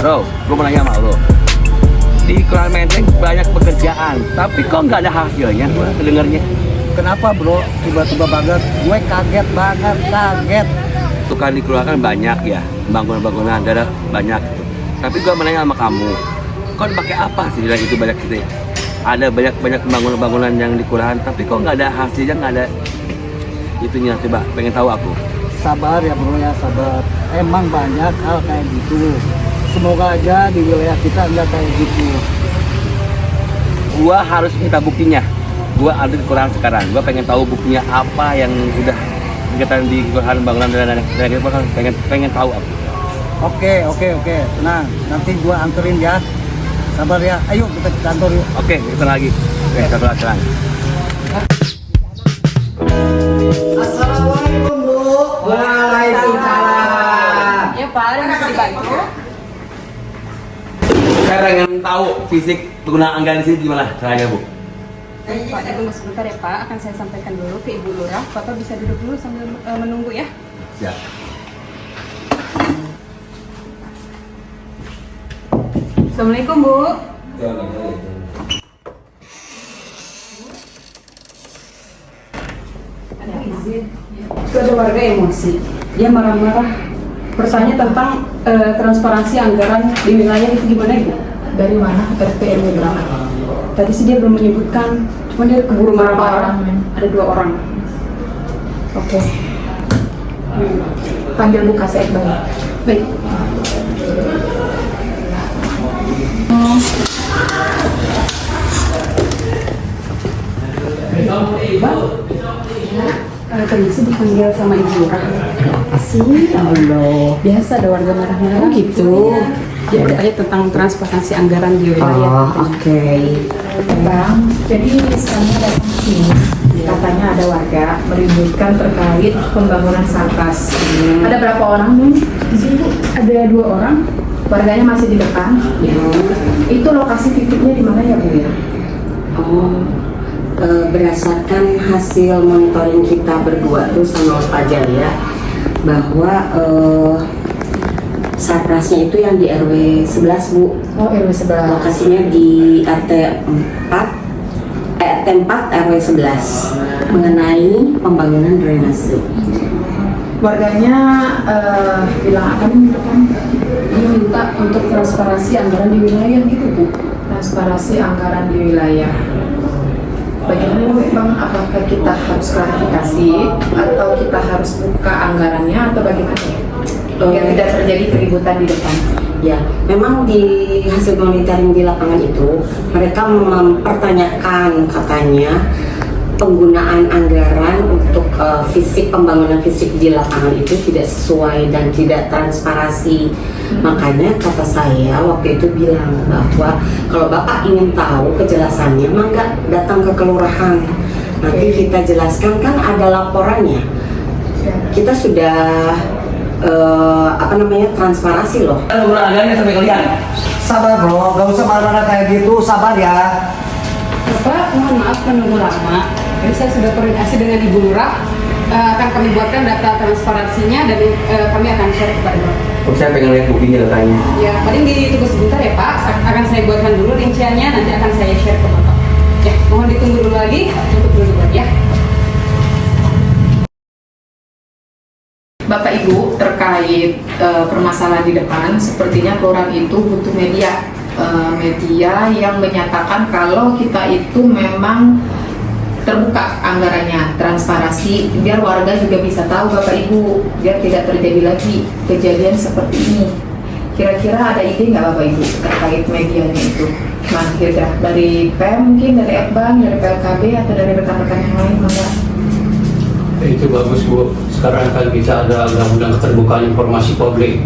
Bro, gue mau nanya sama lo. Di Kelurahan Menteng banyak pekerjaan, tapi kok nggak ada hasilnya gue sedengarnya. Kenapa bro? Tiba-tiba banget, gue kaget banget, kaget. Itu kan di kelurahan banyak ya, bangunan-bangunan, ada banyak gitu. Tapi gue mau nanya sama kamu, kau pakai apa sih bilang itu banyak gitu ya? Ada banyak bangunan-bangunan yang di kelurahan, tapi kok nggak ada hasilnya, nggak ada itunya. Coba pengen tahu aku. Sabar ya bro ya, sabar. Emang banyak hal kayak gitu. Semoga aja di wilayah kita nggak kayak gitu. Gua harus minta buktinya. Gua ada di kelurahan sekarang. Gua pengen tahu buktinya apa yang udah kegiatan di kelurahan bangunan dan pengen tahu apa. Oke. Tenang, nanti gue anterin ya. Sabar ya. Ayo kita ke kantor yuk. Oke, kita lagi. Oke, kita sekarang. Assalamualaikum Bu. Waalaikumsalam. Ya Pak, ada yang bisa dibantu? Saya pengen tahu fisik penggunaan anggaran di sini gimana caranya, Bu? Pak, tunggu sebentar ya Pak, akan saya sampaikan dulu ke Ibu Lurah. Bapak bisa duduk dulu sambil menunggu ya. Siap. Assalamualaikum Bu. Ada izin. Itu ada warga emosi. Dia marah-marah. Bertanya tentang transparansi anggaran di wilayah itu gimana Ibu? Dari mana? RT RW berapa? Tadi sih dia belum menyebutkan, cuma dia keburu marah-marah. Ada 2 orang. Oke. Panggil Bu Kasek balik. Baik. Permisi dipanggil sama Ibu Lurah. Apa sih? Ya Allah. Biasa ada warga marah-marah. Oh gitu. Ya bertanya tentang transparansi anggaran di wilayah. Oh, oke. Bang, jadi saya datang ke sini, katanya ada warga meributkan terkait pembangunan Sarkas. Ada berapa orang nih? Di sini ada 2 orang. Warganya masih di depan. Itu lokasi titiknya di mana ya Bu? Oh, berdasarkan hasil monitoring kita berdua tuh sama Pak Jaya bahwa Sarprasnya itu yang di RW 11 Bu. Oh, RW 11. Lokasinya di RT 4 RW 11 mengenai pembangunan drainase. Warganya bilang akan Minta untuk transparansi anggaran di wilayah gitu Bu. transparansi anggaran di wilayah. Bagaimana Bang, apakah kita harus klarifikasi atau kita harus buka anggarannya atau bagaimana? Biar tidak terjadi keributan di depan. Ya, memang di hasil monitoring di lapangan itu mereka mempertanyakan katanya penggunaan anggaran untuk fisik pembangunan fisik di lapangan itu tidak sesuai dan tidak transparansi. Makanya kata saya waktu itu bilang bahwa kalau Bapak ingin tahu kejelasannya, maka datang ke kelurahan. Nanti kita jelaskan, kan ada laporannya. Kita sudah transparansi loh. Penggunaan anggarannya sampai kalian. Sabar bro, gak usah marah-marah kayak gitu. Sabar ya. Bapak, mohon maaf menunggu lama. Jadi saya sudah koordinasi dengan Ibu Lurah. Akan kami buatkan data transparansinya dan kami akan share kepada Bapak. Saya pengen lihat buktinya datanya. Ya, paling ditunggu sebentar ya Pak. Akan saya buatkan dulu rinciannya, nanti akan saya share ke Bapak. Ya, mohon ditunggu dulu lagi untuk dulu ya. Bapak Ibu, terkait permasalahan di depan, sepertinya kelurahan itu butuh media yang menyatakan kalau kita itu memang terbuka anggarannya, transparansi, biar warga juga bisa tahu Bapak Ibu, biar tidak terjadi lagi kejadian seperti ini. Kira-kira ada ide nggak Bapak Ibu terkait medianya itu? Mas kira dari PM mungkin, dari Ekbang, dari PLKB atau dari rekan-rekan yang lain, Bapak? Itu bagus Bu. Sekarang kan kita ada undang-undang keterbukaan informasi publik.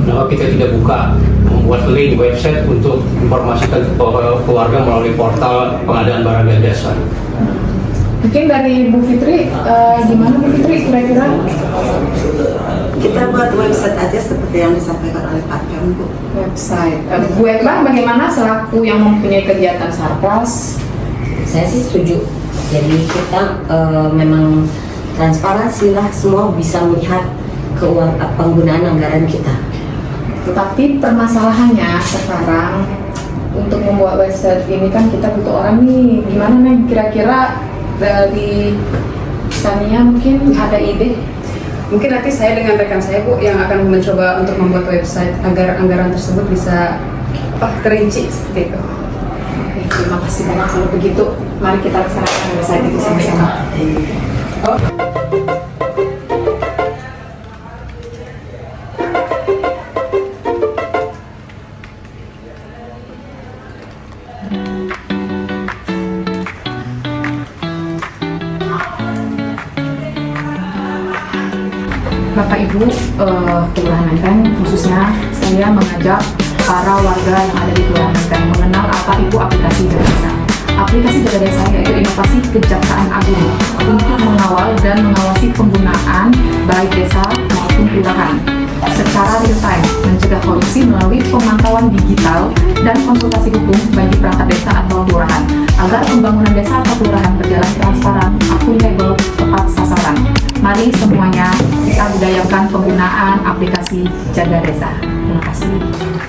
Kenapa kita tidak buka, membuat link website untuk informasikan ke warga melalui portal pengadaan barang dan jasa? Mungkin dari Bu Fitri, gimana Bu Fitri kira-kira? Kita buat website aja seperti yang disampaikan oleh Pak Kem, Bu. Website. Bu Ekbang bagaimana selaku yang mempunyai kegiatan Sarpras? Saya sih setuju. Jadi kita memang transparansi lah, semua bisa melihat penggunaan anggaran kita. Tetapi permasalahannya sekarang untuk membuat website ini kan kita butuh orang nih. Gimana nih kira-kira dari Tania mungkin ada ide? Mungkin nanti saya dengan rekan saya Bu yang akan mencoba untuk membuat website agar anggaran tersebut bisa terinci seperti itu. Oke, terima kasih banyak kalau begitu. Mari kita laksanakan website itu sama-sama. Bapak Ibu, Kelurahan Menteng khususnya saya mengajak para warga yang ada di Kelurahan Menteng mengenal apa itu aplikasi Jaga Desa. Aplikasi Jaga Desa yaitu inovasi Kejaksaan Agung untuk mengawal dan mengawasi penggunaan baik desa maupun kelurahan secara real time, mencegah korupsi melalui pemantauan digital dan konsultasi hukum bagi perangkat desa atau kelurahan agar pembangunan desa atau kelurahan berjalan transparan, akuntabel, tepat sasaran. Mari semuanya kita budayakan penggunaan aplikasi Jaga Desa. Terima kasih.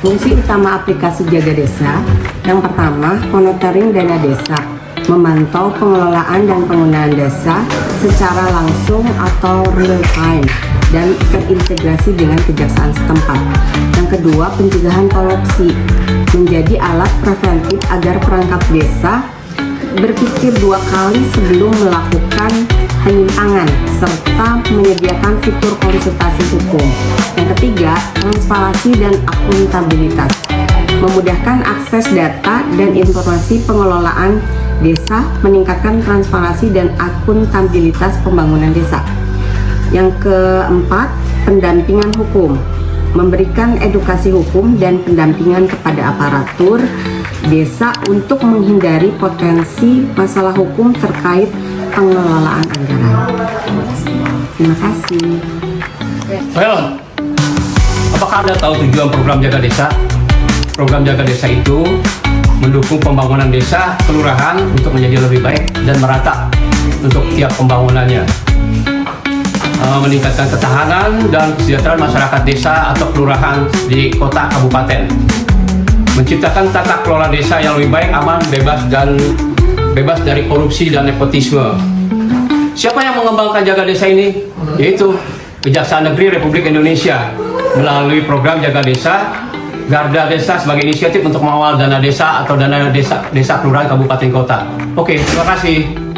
Fungsi utama aplikasi Jaga Desa yang pertama, monitoring dana desa, memantau pengelolaan dan penggunaan desa secara langsung atau real time dan terintegrasi dengan kejaksaan setempat. Yang kedua, pencegahan korupsi, menjadi alat preventif agar perangkat desa berpikir 2 kali sebelum melakukan penyimpangan serta menyediakan fitur konsultasi hukum. Yang ketiga, transparansi dan akuntabilitas, memudahkan akses data dan informasi pengelolaan desa, meningkatkan transparansi dan akuntabilitas pembangunan desa. Yang keempat, pendampingan hukum, memberikan edukasi hukum dan pendampingan kepada aparatur desa untuk menghindari potensi masalah hukum terkait pengelolaan anggaran. Terima kasih. Well, apakah Anda tahu tujuan program Jaga Desa? Program Jaga Desa itu mendukung pembangunan desa, kelurahan untuk menjadi lebih baik dan merata untuk tiap pembangunannya. Meningkatkan ketahanan dan kesejahteraan masyarakat desa atau kelurahan di kota kabupaten. Menciptakan tata kelola desa yang lebih baik, aman, bebas dari korupsi dan nepotisme. Siapa yang mengembangkan Jaga Desa ini? Yaitu Kejaksaan Negeri Republik Indonesia melalui program Jaga Desa, Garda Desa sebagai inisiatif untuk mengawal dana desa atau dana desa kelurahan kabupaten kota. Oke, terima kasih.